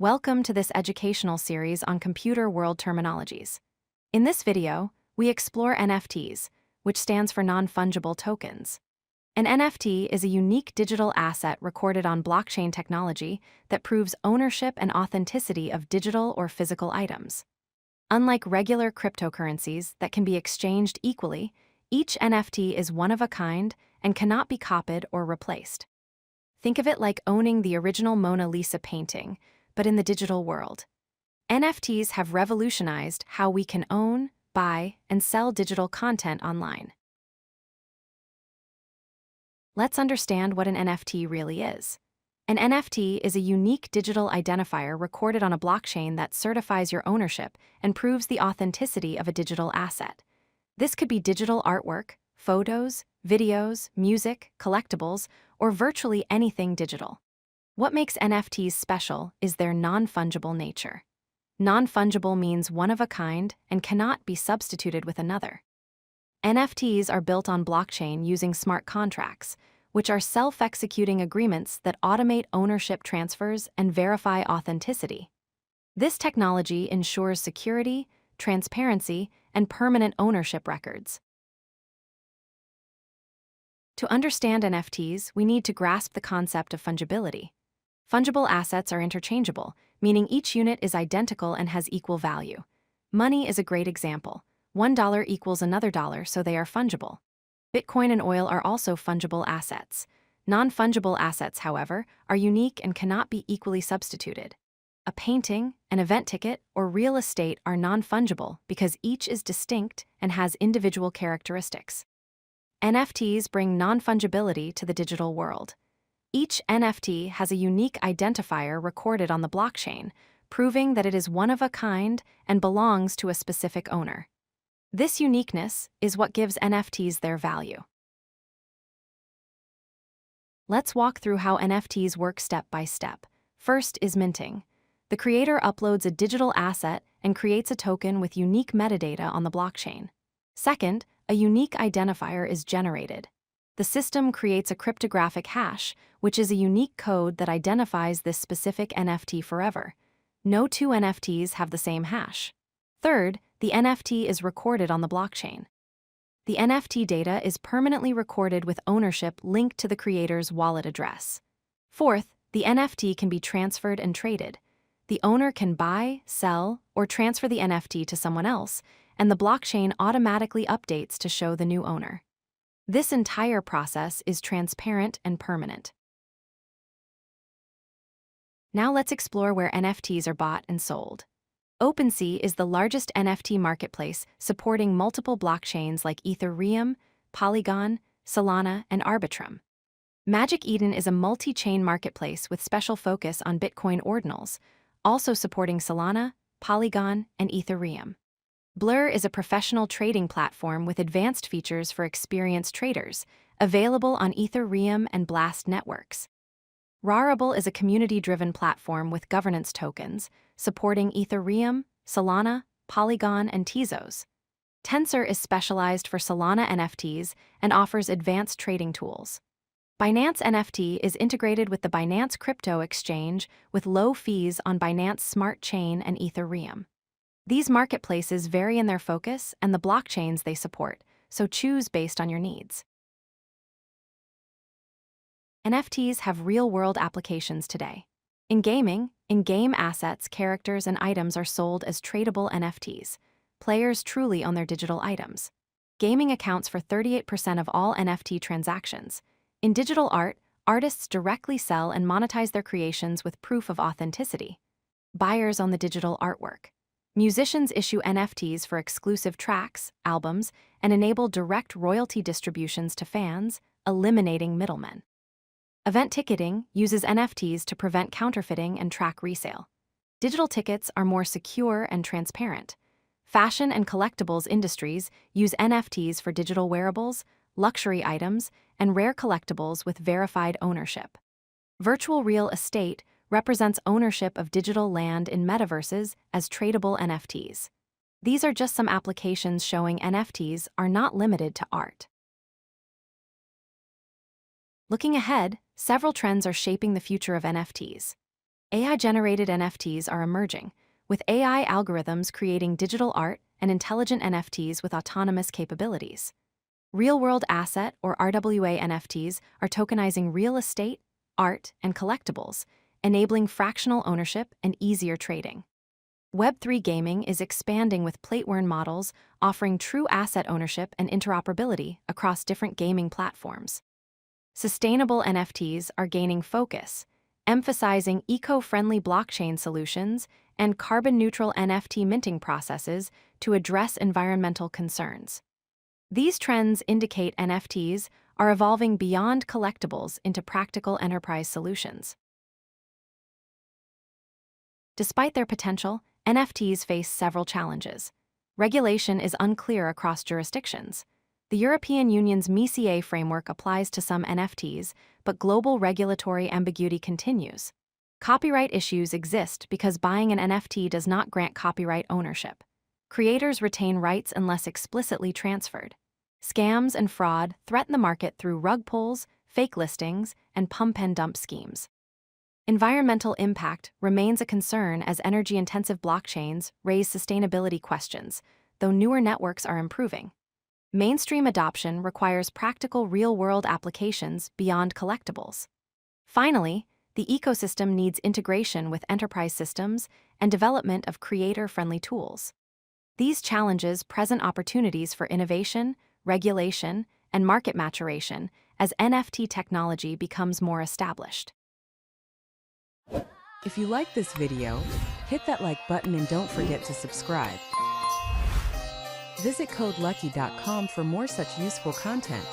Welcome to this educational series on computer world terminologies. In this video, we explore NFTs, which stands for Non-Fungible Tokens. An NFT is a unique digital asset recorded on blockchain technology that proves ownership and authenticity of digital or physical items. Unlike regular cryptocurrencies that can be exchanged equally, each NFT is one of a kind and cannot be copied or replaced. Think of it like owning the original Mona Lisa painting, but in the digital world. NFTs have revolutionized how we can own, buy, and sell digital content online. Let's understand what an NFT really is. An NFT is a unique digital identifier recorded on a blockchain that certifies your ownership and proves the authenticity of a digital asset. This could be digital artwork, photos, videos, music, collectibles, or virtually anything digital. What makes NFTs special is their non-fungible nature. Non-fungible means one of a kind and cannot be substituted with another. NFTs are built on blockchain using smart contracts, which are self-executing agreements that automate ownership transfers and verify authenticity. This technology ensures security, transparency, and permanent ownership records. To understand NFTs, we need to grasp the concept of fungibility. Fungible assets are interchangeable, meaning each unit is identical and has equal value. Money is a great example. $1 equals another dollar, so they are fungible. Bitcoin and oil are also fungible assets. Non-fungible assets, however, are unique and cannot be equally substituted. A painting, an event ticket, or real estate are non-fungible because each is distinct and has individual characteristics. NFTs bring non-fungibility to the digital world. Each NFT has a unique identifier recorded on the blockchain, proving that it is one of a kind and belongs to a specific owner. This uniqueness is what gives NFTs their value. Let's walk through how NFTs work step by step. First is minting. The creator uploads a digital asset and creates a token with unique metadata on the blockchain. Second, a unique identifier is generated. The system creates a cryptographic hash, which is a unique code that identifies this specific NFT forever. No two NFTs have the same hash. Third, the NFT is recorded on the blockchain. The NFT data is permanently recorded with ownership linked to the creator's wallet address. Fourth, the NFT can be transferred and traded. The owner can buy, sell, or transfer the NFT to someone else, and the blockchain automatically updates to show the new owner. This entire process is transparent and permanent. Now let's explore where NFTs are bought and sold. OpenSea is the largest NFT marketplace supporting multiple blockchains like Ethereum, Polygon, Solana, and Arbitrum. Magic Eden is a multi-chain marketplace with special focus on Bitcoin ordinals, also supporting Solana, Polygon, and Ethereum. Blur is a professional trading platform with advanced features for experienced traders, available on Ethereum and Blast networks. Rarible is a community-driven platform with governance tokens, supporting Ethereum, Solana, Polygon, and Tezos. Tensor is specialized for Solana NFTs and offers advanced trading tools. Binance NFT is integrated with the Binance Crypto Exchange with low fees on Binance Smart Chain and Ethereum. These marketplaces vary in their focus and the blockchains they support, so choose based on your needs. NFTs have real-world applications today. In gaming, in-game assets, characters, and items are sold as tradable NFTs. Players truly own their digital items. Gaming accounts for 38% of all NFT transactions. In digital art, artists directly sell and monetize their creations with proof of authenticity. Buyers own the digital artwork. Musicians issue NFTs for exclusive tracks, albums, and enable direct royalty distributions to fans, eliminating middlemen. Event ticketing uses NFTs to prevent counterfeiting and track resale. Digital tickets are more secure and transparent. Fashion and collectibles industries use NFTs for digital wearables, luxury items, and rare collectibles with verified ownership. Virtual real estate represents ownership of digital land in metaverses as tradable NFTs. These are just some applications showing NFTs are not limited to art. Looking ahead, several trends are shaping the future of NFTs. AI-generated NFTs are emerging, with AI algorithms creating digital art and intelligent NFTs with autonomous capabilities. Real-world asset, or RWA NFTs, are tokenizing real estate, art, and collectibles, enabling fractional ownership and easier trading. Web3 gaming is expanding with plate-worn models, offering true asset ownership and interoperability across different gaming platforms. Sustainable NFTs are gaining focus, emphasizing eco-friendly blockchain solutions and carbon-neutral NFT minting processes to address environmental concerns. These trends indicate NFTs are evolving beyond collectibles into practical enterprise solutions. Despite their potential, NFTs face several challenges. Regulation is unclear across jurisdictions. The European Union's MiCA framework applies to some NFTs, but global regulatory ambiguity continues. Copyright issues exist because buying an NFT does not grant copyright ownership. Creators retain rights unless explicitly transferred. Scams and fraud threaten the market through rug pulls, fake listings, and pump and dump schemes. Environmental impact remains a concern as energy-intensive blockchains raise sustainability questions, though newer networks are improving. Mainstream adoption requires practical real-world applications beyond collectibles. Finally, the ecosystem needs integration with enterprise systems and development of creator-friendly tools. These challenges present opportunities for innovation, regulation, and market maturation as NFT technology becomes more established. If you like this video, hit that like button and don't forget to subscribe. Visit codelucky.com for more such useful content.